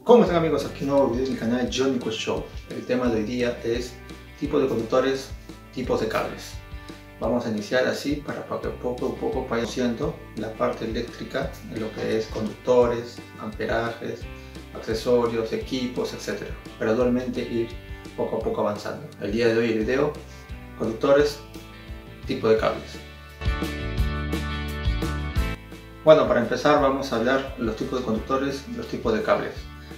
¿Cómo están, amigos? Aquí un nuevo video en mi canal Johnny Quest Show. El tema de hoy día es tipos de conductores, tipos de cables. Vamos a iniciar así para que poco a poco vaya conociendo la parte eléctrica en lo que es conductores, amperajes, accesorios, equipos, etc. Gradualmente ir poco a poco avanzando. El día de hoy el video, conductores, tipo de cables. Bueno, para empezar vamos a hablar de los tipos de conductores, los tipos de cables.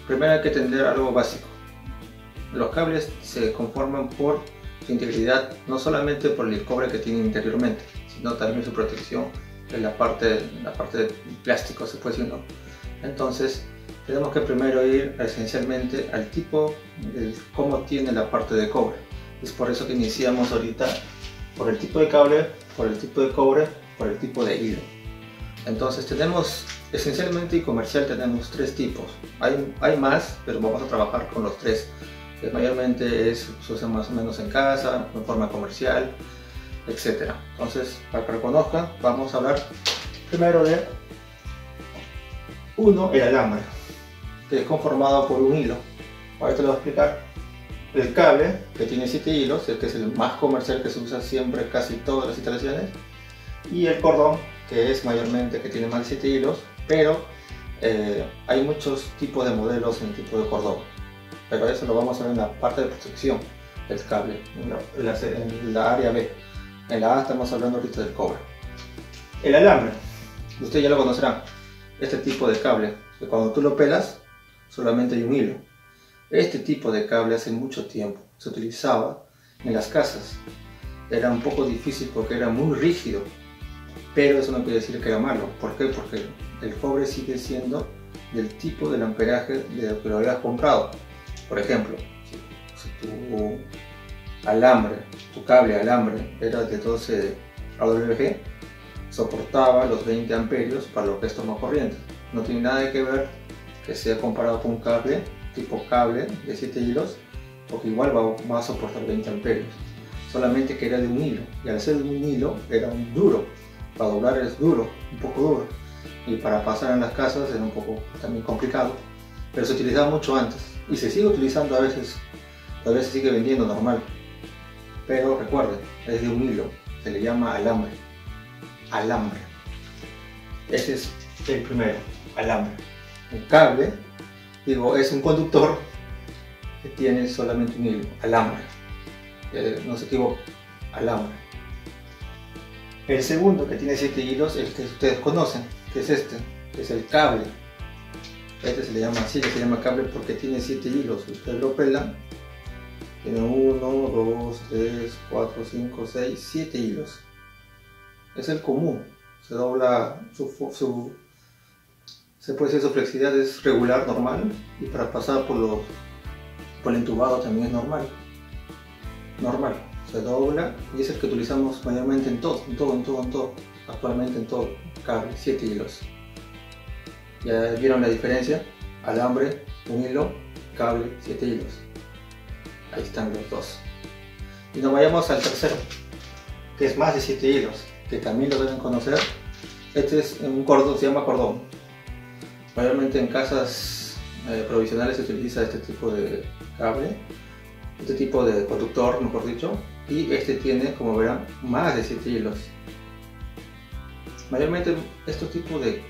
Primero hay que entender algo básico. Los cables se conforman por su integridad, no solamente por el cobre que tienen interiormente, sino también su protección en la parte de plástico, se puede decir, ¿no? Entonces, tenemos que primero ir esencialmente al tipo, cómo tiene la parte de cobre. Es por eso que iniciamos ahorita por el tipo de cable, por el tipo de cobre, por el tipo de hilo. Entonces tenemos, esencialmente y comercial tenemos tres tipos. Hay más, pero vamos a trabajar con los tres. Que mayormente se usa más o menos en casa, en forma comercial, etc. Entonces, para que lo conozcan, vamos a hablar primero de el alambre, que es conformado por un hilo. Ahorita lo voy a explicar. El cable, que tiene 7 hilos, que es el más comercial, que se usa siempre, casi todas las instalaciones. Y el cordón, que es mayormente que tiene más de 7 hilos, pero hay muchos tipos de modelos en el tipo de cordón. Pero eso lo vamos a ver en la parte de protección del cable, en la área B. En la A estamos hablando ahorita del cobre. El alambre, ustedes ya lo conocerán. Este tipo de cable, que cuando tú lo pelas, solamente hay un hilo. Este tipo de cable hace mucho tiempo se utilizaba en las casas. Era un poco difícil porque era muy rígido. Pero eso no quiere decir que era malo. ¿Por qué? Porque el cobre sigue siendo del tipo del amperaje de lo que lo habías comprado. Por ejemplo, si tu cable alambre era de 12 AWG, soportaba los 20 amperios para lo que es toma corriente. No tiene nada que ver que sea comparado con un cable, tipo cable de 7 hilos, porque igual va a soportar 20 amperios. Solamente que era de un hilo, y al ser de un hilo era un duro. Para doblar es duro, un poco duro, y para pasar en las casas era un poco también complicado, pero se utilizaba mucho antes y se sigue utilizando a veces, todavía se sigue vendiendo normal, pero recuerden, es de un hilo, se le llama alambre. Ese es el primero, alambre. Un cable, es un conductor que tiene solamente un hilo, alambre, no se equivoque, alambre. El segundo, que tiene 7 hilos, el que ustedes conocen, que es este, que es el cable. Este se le llama así, se llama cable porque tiene 7 hilos. Ustedes lo pelan, tiene 1, 2, 3, 4, 5, 6, 7 hilos. Es el común, se dobla, se puede decir su flexibilidad es regular, normal, y para pasar por el entubado también es normal. Se dobla y es el que utilizamos mayormente en todo, actualmente en todo, cable, 7 hilos. ¿Ya vieron la diferencia? Alambre, un hilo, cable, 7 hilos. Ahí están los dos. Y nos vayamos al tercero, que es más de 7 hilos, que también lo deben conocer. Este es un cordón, se llama cordón. Mayormente en casas provisionales se utiliza este tipo de cable, este tipo de conductor, mejor dicho, y este tiene, como verán, más de 7 hilos. Mayormente estos tipos de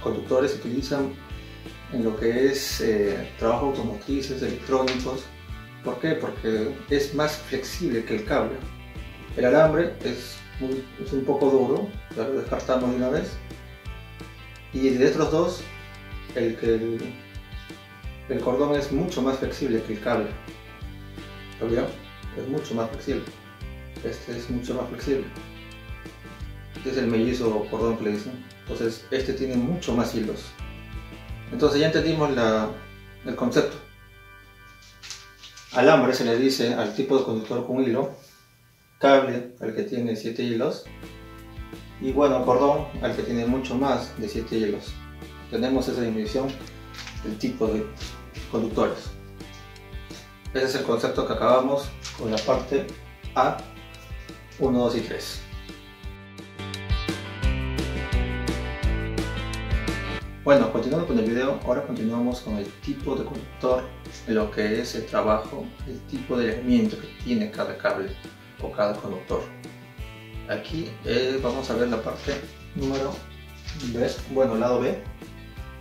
conductores se utilizan en lo que es trabajos automotrices, electrónicos. ¿Por qué? Porque es más flexible que el cable. El alambre es un poco duro, ya lo descartamos de una vez. Y de estos dos, el cordón es mucho más flexible que el cable. ¿Lo vieron? Es mucho más flexible. Este es mucho más flexible. Este es el mellizo cordón que le dicen. Entonces este tiene mucho más hilos. Entonces ya entendimos el concepto. Alambre se le dice al tipo de conductor con hilo. Cable al que tiene 7 hilos. Y bueno, cordón al que tiene mucho más de 7 hilos. Tenemos esa división del tipo de conductores. Ese es el concepto que acabamos con la parte A, 1, 2 y 3. Bueno, continuando con el video, ahora continuamos con el tipo de conductor, lo que es el trabajo, el tipo de aislamiento que tiene cada cable o cada conductor. Aquí vamos a ver la parte número B, bueno, lado B,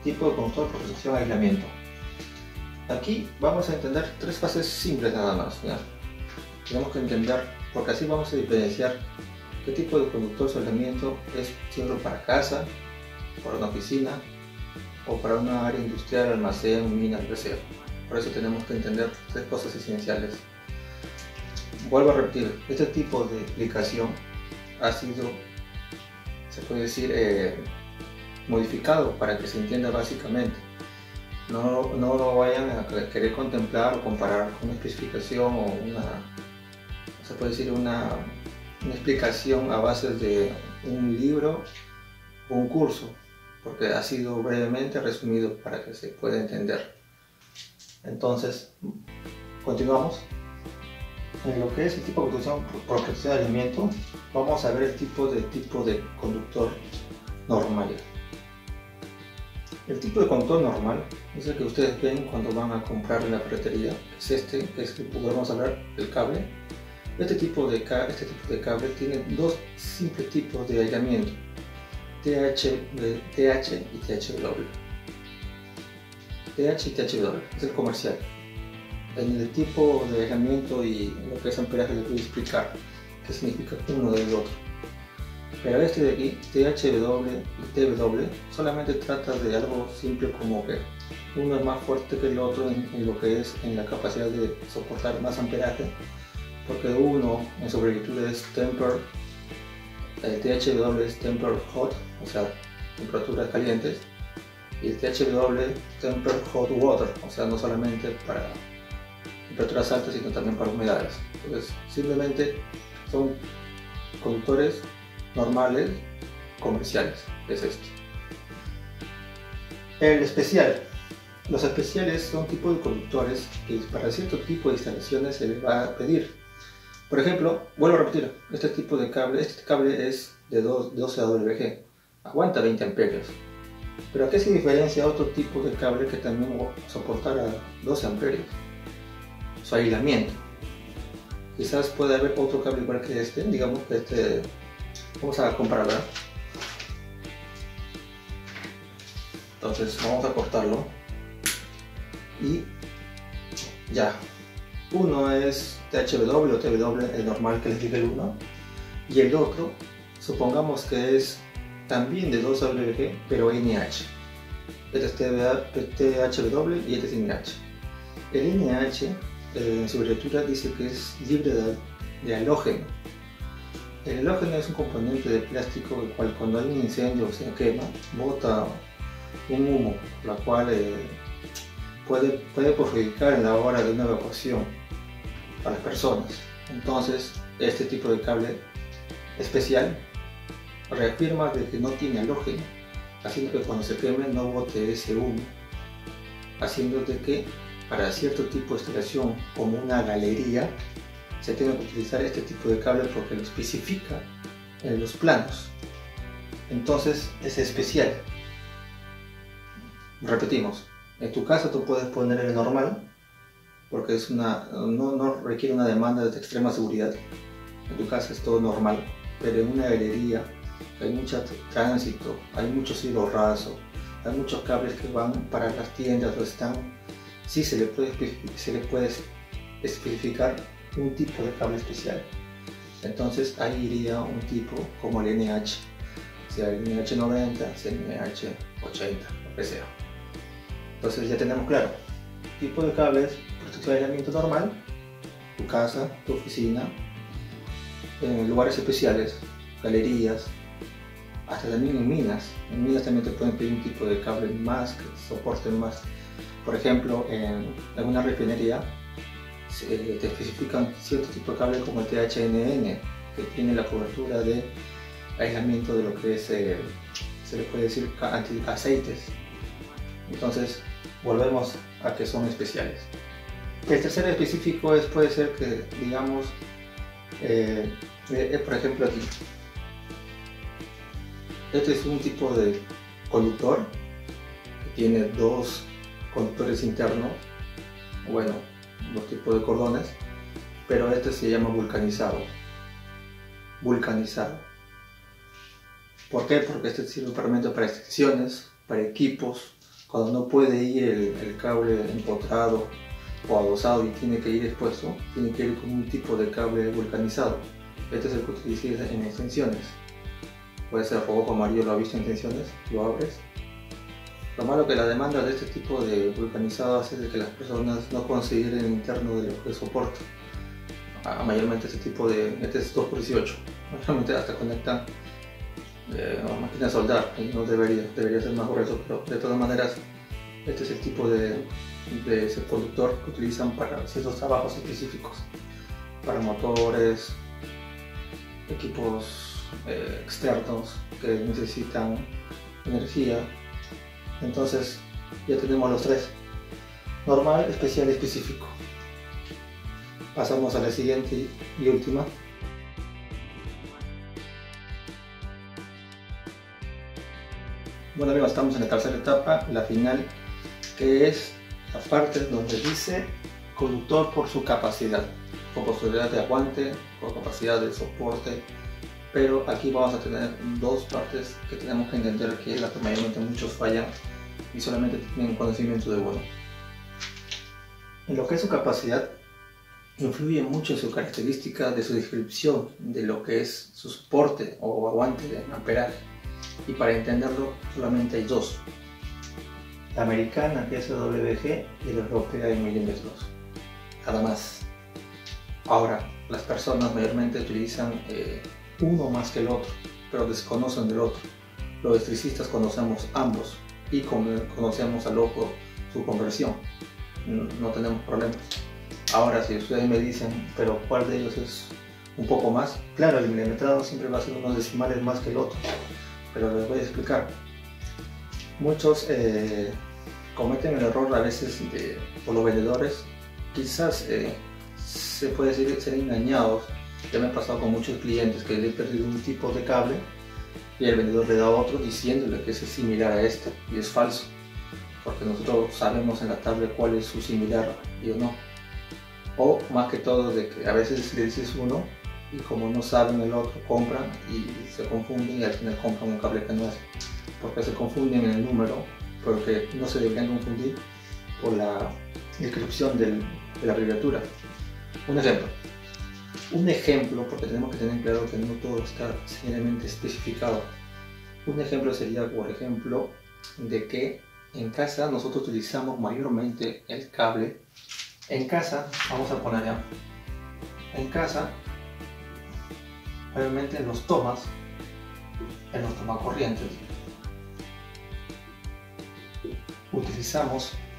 tipo de conductor, protección, aislamiento. Aquí vamos a entender tres fases simples nada más, ¿ya? Tenemos que entender, porque así vamos a diferenciar qué tipo de conductor o aislamiento es siempre para casa, para una oficina o para una área industrial, almacén, mina, lo que sea. Por eso tenemos que entender tres cosas esenciales. Vuelvo a repetir, este tipo de explicación ha sido, se puede decir, modificado para que se entienda básicamente. No lo vayan a querer contemplar o comparar con una especificación o se puede decir una explicación a base de un libro o un curso, porque ha sido brevemente resumido para que se pueda entender. Entonces, continuamos. En lo que es el tipo de protección de aislamiento, vamos a ver el tipo de conductor normal. El tipo de conductor normal es el que ustedes ven cuando van a comprar en la ferretería. Es este, es que podemos hablar del cable. Este tipo de cable tiene dos simples tipos de aislamiento: TH y THW. TH y THW es el comercial. En el tipo de aislamiento y lo que es amperaje les voy a explicar qué significa uno del otro. Pero este de aquí, THW y TW, solamente trata de algo simple, como que uno es más fuerte que el otro en lo que es en la capacidad de soportar más amperaje, porque uno en su abreviatura es temper, el THW es temper hot, o sea, temperaturas calientes, y el THW temper hot water, o sea, no solamente para temperaturas altas sino también para humedades. Entonces simplemente son conductores normales comerciales, es este. El especial. Los especiales son tipos de conductores que para cierto tipo de instalaciones se les va a pedir. Por ejemplo, vuelvo a repetir, este cable es de 12 AWG, aguanta 20 amperios. Pero ¿a qué se diferencia otro tipo de cable que también soportará 12 amperios? Su aislamiento. Quizás puede haber otro cable igual que este, digamos que este, vamos a compararlo. Entonces vamos a cortarlo y ya. Uno es THW o TW, el normal que les dije el uno, y el otro, supongamos que es también de 2 AWG, pero NH. Este es THW y este es NH. El NH en su abreviatura dice que es libre de halógeno. El halógeno es un componente de plástico el cual, cuando hay un incendio o se quema, bota un humo, la cual puede perjudicar en la hora de una evacuación a las personas. Entonces, este tipo de cable especial reafirma de que no tiene halógeno, haciendo que cuando se queme no bote ese humo, haciendo de que para cierto tipo de instalación como una galería se tenga que utilizar este tipo de cable porque lo especifica en los planos. Entonces es especial. Repetimos, en tu casa tú puedes poner el normal porque no requiere una demanda de extrema seguridad. En tu casa es todo normal, pero en una galería hay mucho tránsito, hay mucho cielo raso, hay muchos cables que van para las tiendas o están, sí se le puede especificar un tipo de cable especial. Entonces ahí iría un tipo como el NH, sea el NH 90, sea el NH 80, lo que sea. Entonces ya tenemos claro, tipo de cables, protección de aislamiento normal, tu casa, tu oficina, en lugares especiales, galerías, hasta también en minas. En minas también te pueden pedir un tipo de cable más que soporte más. Por ejemplo, en alguna refinería te especifican cierto tipo de cable como el THNN, que tiene la cobertura de aislamiento de lo que es, se le puede decir, anti-aceites. Entonces volvemos a que son especiales. El tercer específico puede ser que, digamos, por ejemplo aquí, este es un tipo de conductor tiene dos conductores internos, bueno, dos tipos de cordones, pero este se llama vulcanizado. ¿Por qué? Porque este sirve para extensiones, para equipos, cuando no puede ir el cable empotrado o adosado y tiene que ir expuesto, tiene que ir con un tipo de cable vulcanizado. Este es el que utiliza en extensiones. Puede ser rojo, amarillo, lo has visto en extensiones, lo abres. Lo malo que la demanda de este tipo de vulcanizado hace de que las personas no consideren el interno de lo que soporta. Mayormente este es 2x18, mayormente hasta conectan máquinas de soldar, y no debería ser más grueso, pero de todas maneras este es el tipo de ese conductor que utilizan para ciertos trabajos específicos, para motores, equipos externos que necesitan energía. Entonces ya tenemos los tres: normal, especial y específico. Pasamos a la siguiente y última. Bueno amigos, estamos en la tercera etapa, la final, que es la parte donde dice conductor por su capacidad, con posibilidad de aguante, con capacidad de soporte. Pero aquí vamos a tener dos partes que tenemos que entender, que es la que mayormente muchos fallan y solamente tienen conocimiento de uno. En lo que es su capacidad, influye mucho en su característica de su descripción de lo que es su soporte o aguante en amperaje. Y para entenderlo solamente hay dos: la americana, que es WG, y la europea en milímetros, nada más. Ahora, las personas mayormente utilizan uno más que el otro, pero desconocen del otro. Los electricistas conocemos ambos y conocemos al ojo su conversión, no tenemos problemas. Ahora, si ustedes me dicen, pero ¿cuál de ellos es un poco más? Claro, el milimetrado siempre va a ser unos decimales más que el otro, pero les voy a explicar. Muchos cometen el error a veces por los vendedores, quizás se puede decir ser engañados. Ya me ha pasado con muchos clientes que le he perdido un tipo de cable y el vendedor le da otro diciéndole que ese es similar a este, y es falso, porque nosotros sabemos en la tabla cuál es su similar y o no. O más que todo, de que a veces le dices uno y como no saben el otro, compran y se confunden y al final compran un cable que no es, porque se confunden en el número, porque no se deberían confundir por la descripción de la abreviatura. Un ejemplo, porque tenemos que tener claro que no todo está seriamente especificado. Un ejemplo sería, por ejemplo, de que en casa nosotros utilizamos mayormente el cable. En casa, vamos a poner ya, en casa, mayormente en los tomas corrientes,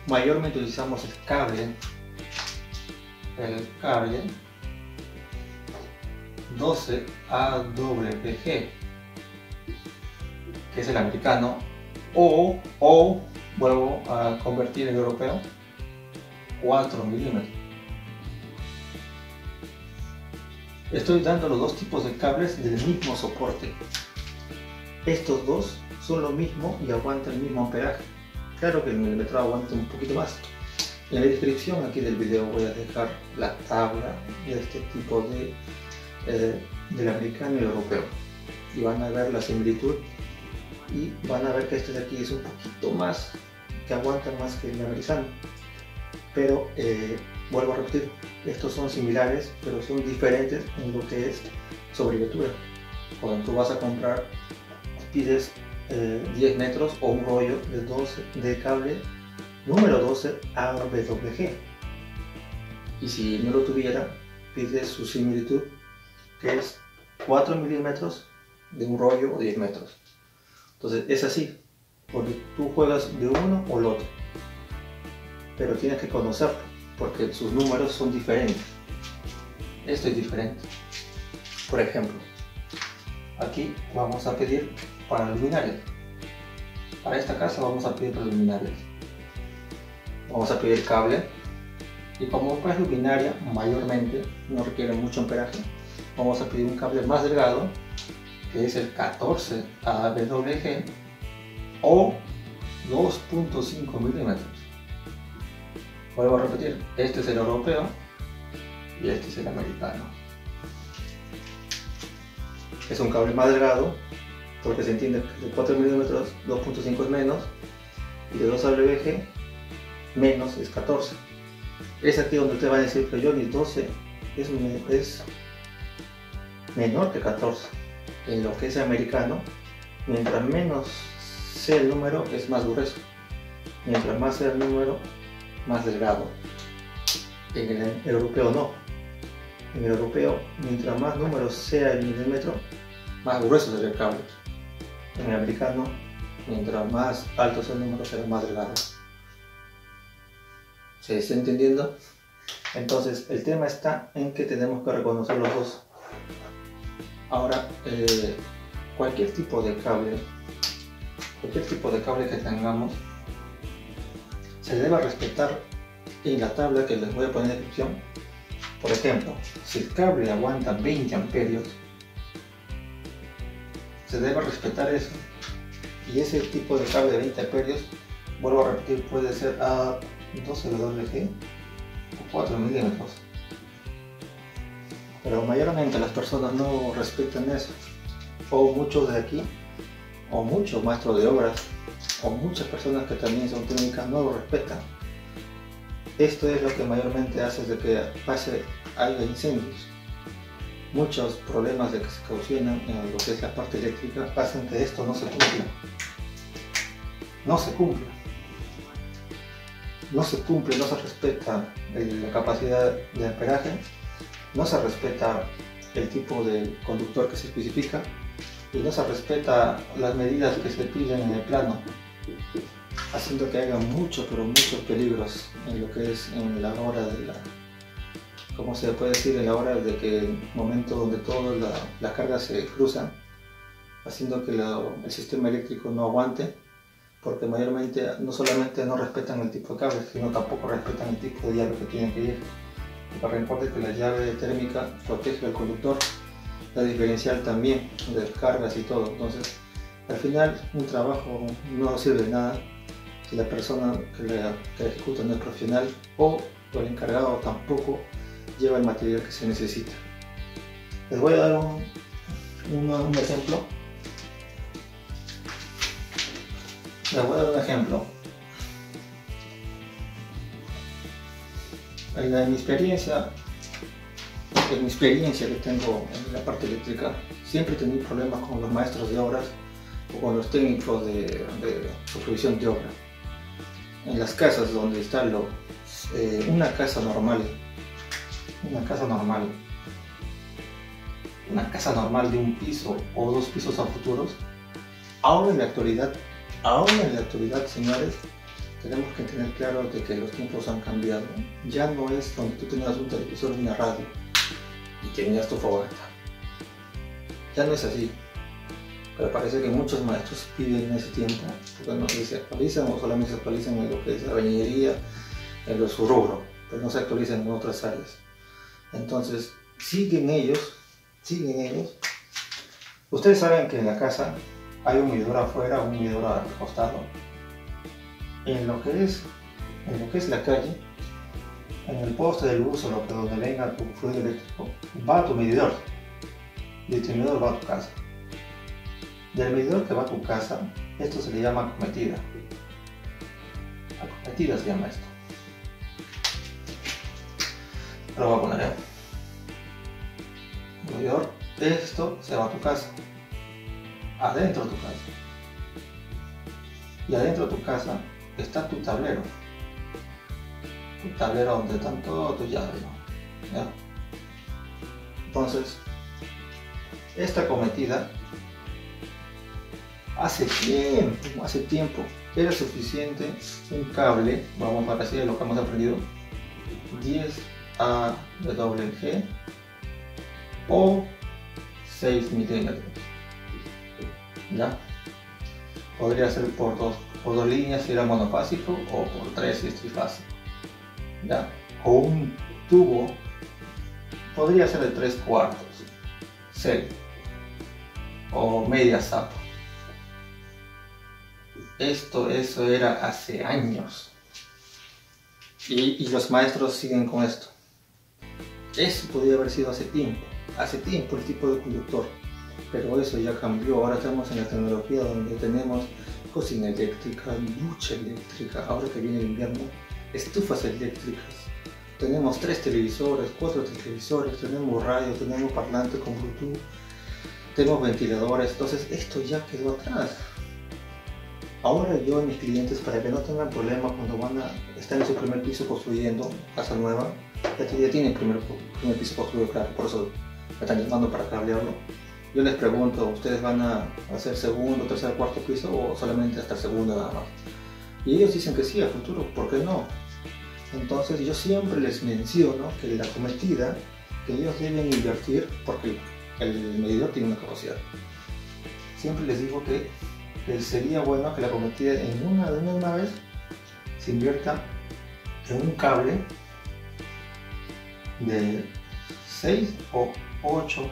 mayormente utilizamos el cable 12 AWG, que es el americano, o vuelvo a convertir el europeo, 4 milímetros. Estoy dando los dos tipos de cables del mismo soporte. Estos dos son lo mismo y aguantan el mismo amperaje. Claro que el milimetrado aguanta un poquito más. En la descripción aquí del video voy a dejar la tabla de este tipo del americano y el europeo, y van a ver la similitud y van a ver que este de aquí es un poquito más, que aguanta más que el americano. Pero vuelvo a repetir, estos son similares pero son diferentes en lo que es su abreviatura. Cuando tú vas a comprar, pides 10 metros o un rollo de cable número 12 AWG, y si no lo tuviera, pides su similitud, que es 4 milímetros de un rollo o 10 metros. Entonces es así, porque tú juegas de uno o el otro, pero tienes que conocerlo porque sus números son diferentes. Esto es diferente. Por ejemplo, aquí vamos a pedir para luminarias. Para esta casa vamos a pedir para luminarias. Vamos a pedir cable, y como es luminaria, mayormente no requiere mucho amperaje, vamos a pedir un cable más delgado, que es el 14 AWG, o 2.5 milímetros. Vuelvo a repetir, este es el europeo y este es el americano. Es un cable más delgado porque se entiende que de 4 milímetros 2.5 es menos y de 2 WG menos es 14. Es aquí donde usted va a decir que Johnny 12 es menor que 14. En lo que es americano, mientras menos sea el número es más grueso, mientras más sea el número más delgado. En el europeo no. En el europeo, mientras más número sea el milímetro, más grueso será el cable. En el americano, mientras más alto sea el número, será más delgado. ¿Se está entendiendo? Entonces, el tema está en que tenemos que reconocer los dos. Ahora, cualquier tipo de cable que tengamos, se debe respetar en la tabla que les voy a poner en descripción. Por ejemplo, si el cable aguanta 20 amperios, se debe respetar eso. Y ese tipo de cable de 20 amperios, vuelvo a repetir, puede ser a 12 WG o 4 milímetros. Pero mayormente las personas no respetan eso. O muchos de aquí, o muchos maestros de obras, o muchas personas que también son técnicas no lo respetan. Esto es lo que mayormente hace de que haya incendios. Muchos problemas de que se causan en lo que es la parte eléctrica hacen que esto no se cumpla. No se cumple. No se cumple, no se respeta la capacidad de amperaje, no se respeta el tipo de conductor que se especifica y no se respeta las medidas que se piden en el plano, haciendo que haya muchos peligros en lo que es en la hora de ¿cómo se puede decir? En la hora de que el momento donde todas las cargas se cruzan, haciendo que el sistema eléctrico no aguante, porque mayormente no solamente no respetan el tipo de cable, sino tampoco respetan el tipo de llave que tienen que ir. Porque recuerden que la llave térmica protege al conductor, la diferencial también, de cargas y todo. Entonces, al final, un trabajo no sirve de nada si la persona que ejecuta no es profesional o el encargado tampoco lleva el material que se necesita. Les voy a dar un ejemplo. Les voy a dar un ejemplo. En mi experiencia que tengo en la parte eléctrica, siempre he tenido problemas con los maestros de obras o con los técnicos de supervisión de obra. En las casas donde instalo una casa normal de un piso o 2 pisos a futuros, aún en la actualidad, señores, tenemos que tener claro de que los tiempos han cambiado. Ya no es donde tú tenías un televisor y una radio y tenías tu fogata. Ya no es así. Pero parece que muchos maestros piden ese tiempo porque no se actualizan o solamente se actualizan en lo que es la bañería, en su rubro, pero no se actualizan en otras áreas. Entonces, siguen ellos. Ustedes saben que en la casa hay un medidor afuera, un medidor al costado. En lo que es la calle, en el poste de luz o donde venga tu fluido eléctrico, va tu medidor. Y tu medidor va a tu casa. Del medidor que va a tu casa, esto se le llama acometida. Acometida se llama esto. Lo voy a poner, el medidor, esto se va a tu casa. Adentro de tu casa. Y adentro de tu casa está tu tablero. Tu tablero donde están todas tus llaves, ¿no? ¿Ya? Entonces, esta acometida hace tiempo era suficiente un cable, vamos a decir lo que hemos aprendido, 10 AWG o 6 milímetros. ¿Ya? Podría ser por dos líneas si era monofásico o por 3 si es trifásico. ¿Ya? O un tubo podría ser de 3/4 serie o media zapa. Eso era hace años. Y los maestros siguen con esto. Eso podría haber sido hace tiempo el tipo de conductor. Pero eso ya cambió. Ahora estamos en la tecnología donde tenemos cocina eléctrica, ducha eléctrica. Ahora que viene el invierno, estufas eléctricas. Tenemos 3 televisores, 4 televisores, tenemos radio, tenemos parlante con Bluetooth, tenemos ventiladores. Entonces esto ya quedó atrás. Ahora yo a mis clientes, para que no tengan problemas cuando van a estar en su primer piso construyendo casa nueva, ya tienen el primer piso construido, claro, por eso me están llamando para cablearlo. Yo les pregunto, ¿ustedes van a hacer segundo, tercer, cuarto piso o solamente hasta el segundo nada más? Y ellos dicen que sí, a futuro, ¿por qué no? Entonces yo siempre les menciono que la cometida que ellos deben invertir, porque el medidor tiene una capacidad. Siempre les digo que sería bueno que la cometida de una vez se invierta en un cable de 6 o 8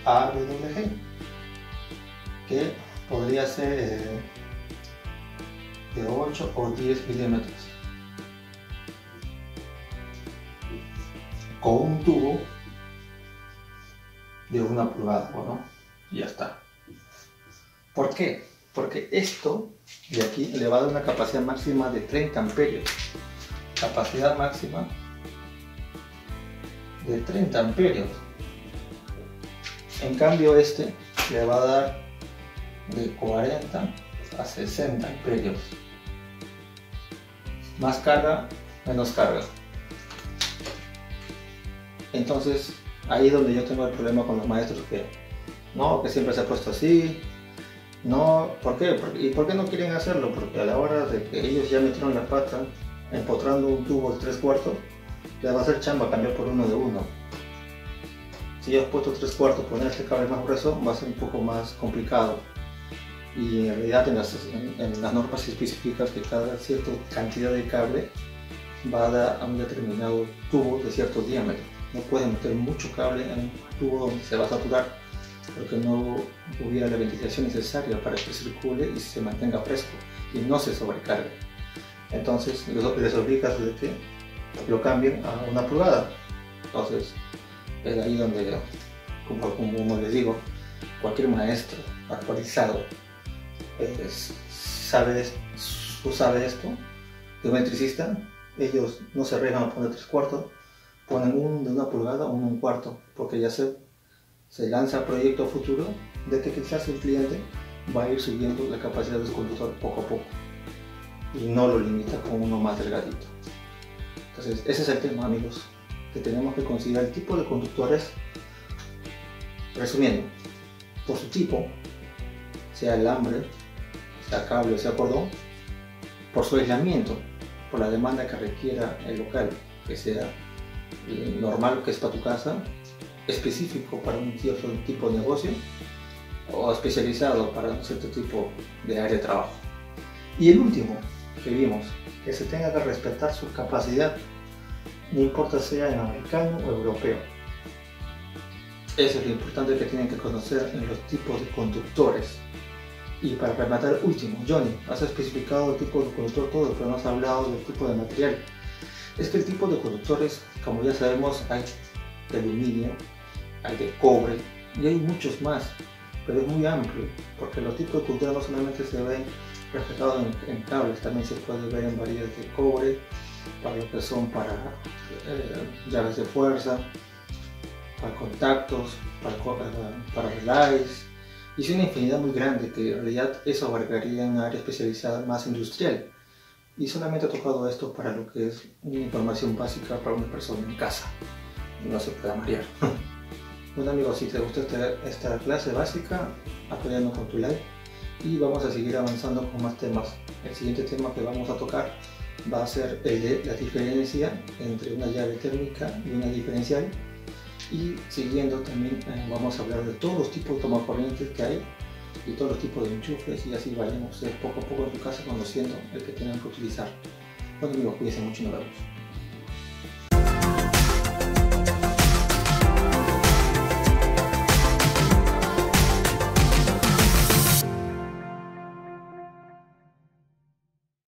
AWG, que podría ser de 8 o 10 milímetros, con un tubo de 1 pulgada, ¿no? Y ya está. ¿Por qué? Porque esto de aquí le va a dar una capacidad máxima de 30 amperios. Capacidad máxima de 30 amperios. En cambio este le va a dar de 40 a 60 amperios. Más carga, menos carga. Entonces ahí es donde yo tengo el problema con los maestros que siempre se ha puesto así. No, ¿por qué? ¿Y por qué no quieren hacerlo? Porque a la hora de que ellos ya metieron la pata empotrando un tubo de 3/4, les va a hacer chamba cambiar por uno de 1. Si yo he puesto 3/4, poner este cable más grueso va a ser un poco más complicado. Y en realidad en las normas se especifica que cada cierta cantidad de cable va a dar a un determinado tubo de cierto diámetro. No pueden meter mucho cable en un tubo donde se va a saturar, porque no hubiera la ventilación necesaria para que circule y se mantenga fresco y no se sobrecargue. Entonces les obliga a que lo cambien a 1 pulgada. Entonces es ahí donde, como les digo, cualquier maestro actualizado sabe esto, de un electricista. Ellos no se arriesgan a poner 3/4, ponen un de 1 pulgada o 1/4, porque ya se lanza el proyecto futuro de que quizás el cliente va a ir subiendo la capacidad de su conductor poco a poco y no lo limita con uno más delgadito. Entonces ese es el tema, amigos, que tenemos que considerar el tipo de conductores. Resumiendo, por su tipo, sea alambre, sea cable o sea cordón, por su aislamiento, por la demanda que requiera el local, que sea normal, que es para tu casa, específico para un cierto tipo de negocio o especializado para un cierto tipo de área de trabajo. Y el último que vimos, que se tenga que respetar su capacidad, no importa sea en americano o europeo. Eso es lo importante que tienen que conocer en los tipos de conductores. Y para rematar, último, Johnny, has especificado el tipo de conductor todo, pero no has hablado del tipo de material. Es que el tipo de conductores, como ya sabemos, hay de aluminio, hay de cobre y hay muchos más, pero es muy amplio, porque los tipos de conductores no solamente se ven reflejados en cables, también se puede ver en varillas de cobre, para lo que son para llaves de fuerza, para contactos, para relays, y es una infinidad muy grande que en realidad eso abarcaría en área especializada más industrial. Y solamente he tocado esto para lo que es una información básica para una persona en casa, no se pueda marear. Bueno amigos, si te gustó esta clase básica, apóyanos con tu like y vamos a seguir avanzando con más temas. El siguiente tema que vamos a tocar va a ser el de la diferencia entre una llave térmica y una diferencial, y siguiendo también vamos a hablar de todos los tipos de tomacorrientes que hay y todos los tipos de enchufes, y así vayamos poco a poco en tu casa conociendo el que tengan que utilizar. Bueno amigos, cuídense mucho y nos vemos.